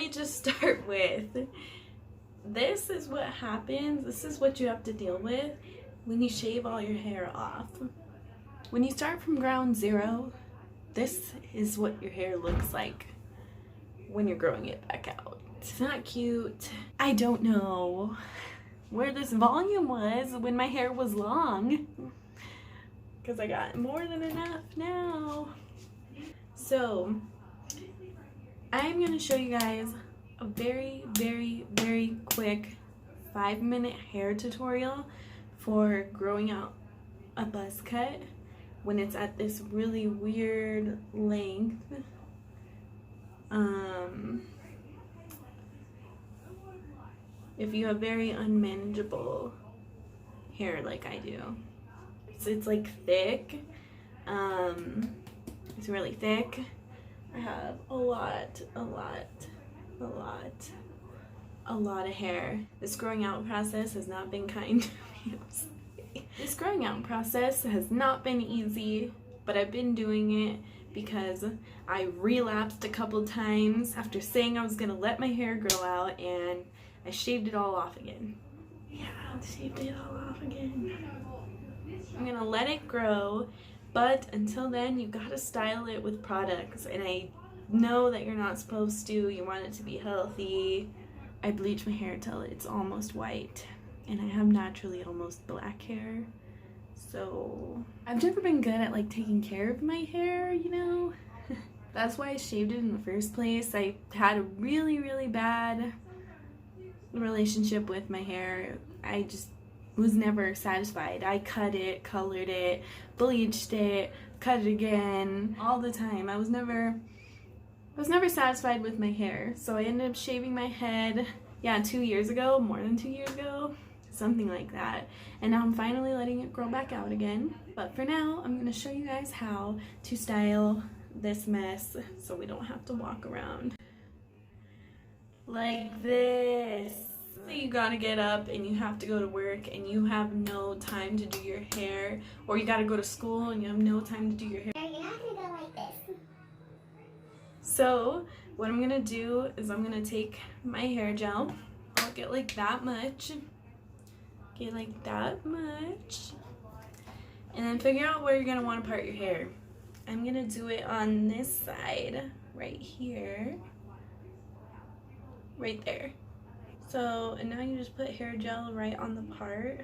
me just start with, this is what happens, this is what you have to deal with when you shave all your hair off. When you start from ground zero, this is what your hair looks like when you're growing it back out. It's not cute. I don't know where this volume was when my hair was long, because I got more than enough now. So I'm gonna show you guys a very, very, very quick 5-minute hair tutorial for growing out a buzz cut when it's at this really weird length. If you have very unmanageable hair like I do. It's like thick. It's really thick. I have a lot of hair. This growing out process has not been kind to me. This growing out process has not been easy, but I've been doing it because I relapsed a couple times after saying I was gonna let my hair grow out, and I shaved it all off again. Yeah, I shaved it all off again. I'm gonna let it grow, but until then you gotta style it with products, and I know that you're not supposed to. You want it to be healthy. I bleach my hair till it's almost white, and I have naturally almost black hair, so I've never been good at like taking care of my hair, you know. That's why I shaved it in the first place. I had a really bad relationship with my hair. I just was never satisfied. I cut it, colored it, bleached it, cut it again, all the time. I was never satisfied with my hair, so I ended up shaving my head, yeah, 2 years ago, more than 2 years ago, something like that, and now I'm finally letting it grow back out again. But for now, I'm going to show you guys how to style this mess so we don't have to walk around like this. So you gotta get up and you have to go to work and you have no time to do your hair, or you gotta go to school and you have no time to do your hair. You're not gonna go like this. So what I'm gonna do is I'm gonna take my hair gel. I'll get like that much. Get like that much. And then figure out where you're gonna want to part your hair. I'm gonna do it on this side, right here. Right there. So, and now you just put hair gel right on the part.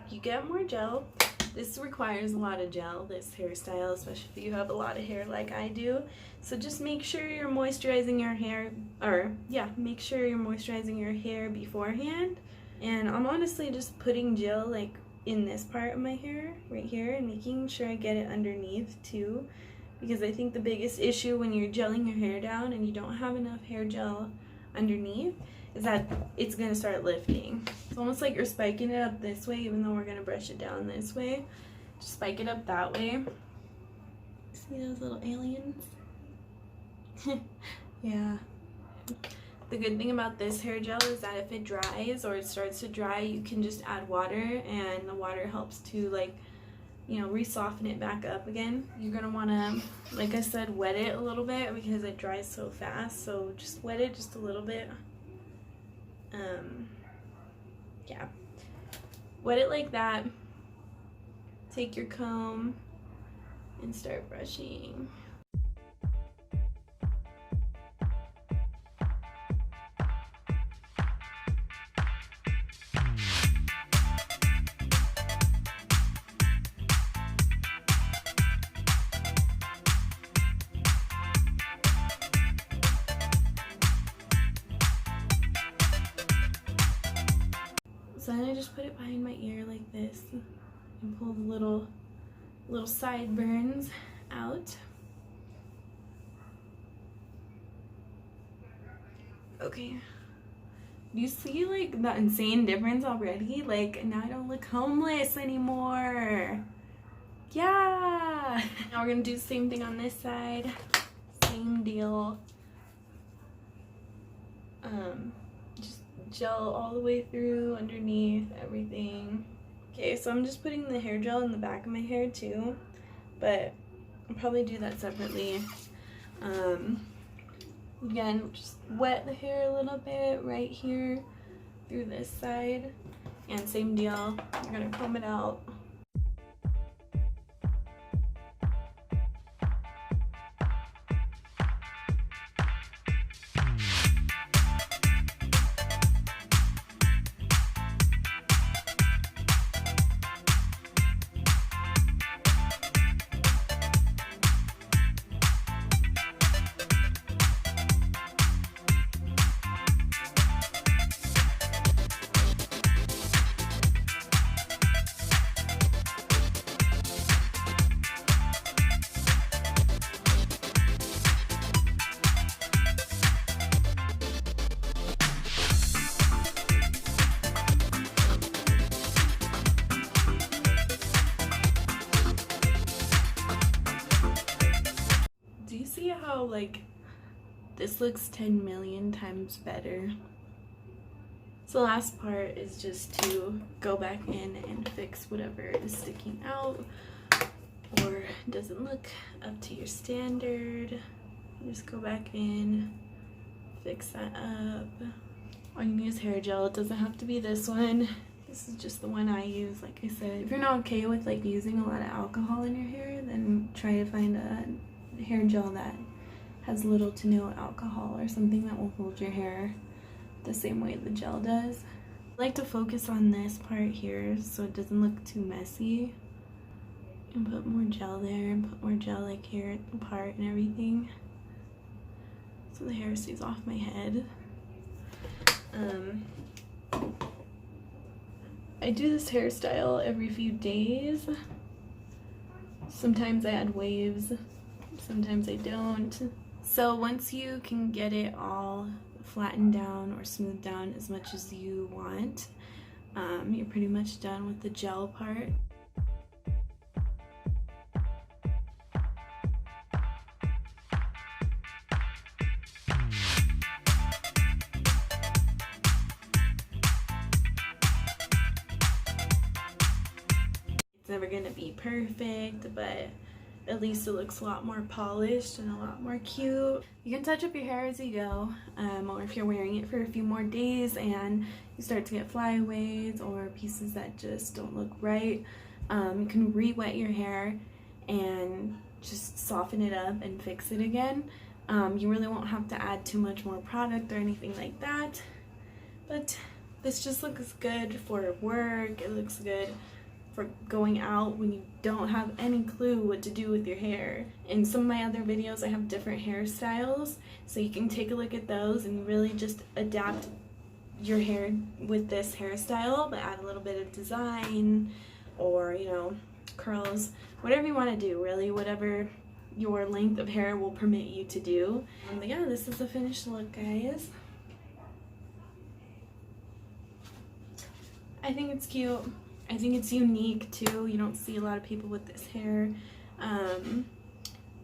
You get more gel. This requires a lot of gel, this hairstyle, especially if you have a lot of hair like I do. So just make sure you're moisturizing your hair, make sure you're moisturizing your hair beforehand. And I'm honestly just putting gel like in this part of my hair, right here, and making sure I get it underneath too. Because I think the biggest issue when you're gelling your hair down and you don't have enough hair gel underneath is that it's going to start lifting. It's almost like you're spiking it up this way, even though we're going to brush it down this way. Just spike it up that way. See those little aliens? Yeah. The good thing about this hair gel is that if it dries or it starts to dry, you can just add water, and the water helps to, like, you know, re-soften it back up again. You're gonna wanna, like I said, wet it a little bit because it dries so fast, so just wet it just a little bit. Yeah, wet it like that. Take your comb and start brushing. So then I just put it behind my ear like this and pull the little sideburns out. Okay. Do you see like the insane difference already? Like now I don't look homeless anymore. Yeah. Now we're gonna do the same thing on this side. Same deal. Just gel all the way through, underneath, everything. Okay, so I'm just putting the hair gel in the back of my hair too, but I'll probably do that separately. Again, just wet the hair a little bit right here through this side, and same deal, you're gonna comb it out. See how like this looks 10 million times better? So the last part is just to go back in and fix whatever is sticking out or doesn't look up to your standard. Just go back in, fix that up. All you need is hair gel. It doesn't have to be this one. This is just the one I use. Like I said, if you're not okay with like using a lot of alcohol in your hair, then try to find a hair gel that has little to no alcohol, or something that will hold your hair the same way the gel does. I like to focus on this part here so it doesn't look too messy, and put more gel there and put more gel like here apart and everything so the hair stays off my head. I do this hairstyle every few days. Sometimes I add waves, sometimes I don't. So once you can get it all flattened down or smoothed down as much as you want, you're pretty much done with the gel part. It's never gonna be perfect, but at least it looks a lot more polished and a lot more cute. You can touch up your hair as you go, or if you're wearing it for a few more days and you start to get flyaways or pieces that just don't look right, you can re-wet your hair and just soften it up and fix it again. You really won't have to add too much more product or anything like that, but this just looks good for work. It looks good for going out when you don't have any clue what to do with your hair. In some of my other videos I have different hairstyles, so you can take a look at those and really just adapt your hair with this hairstyle, but add a little bit of design or, you know, curls, whatever you want to do, really, whatever your length of hair will permit you to do. But yeah, this is the finished look, guys. I think it's cute. I think it's unique too. You don't see a lot of people with this hair,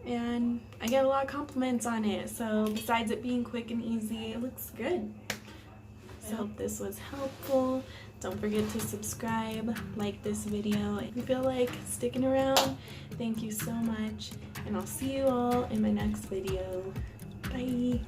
and I get a lot of compliments on it. So besides it being quick and easy, it looks good. So I hope this was helpful. Don't forget to subscribe, like this video if you feel like sticking around. Thank you so much, and I'll see you all in my next video. Bye.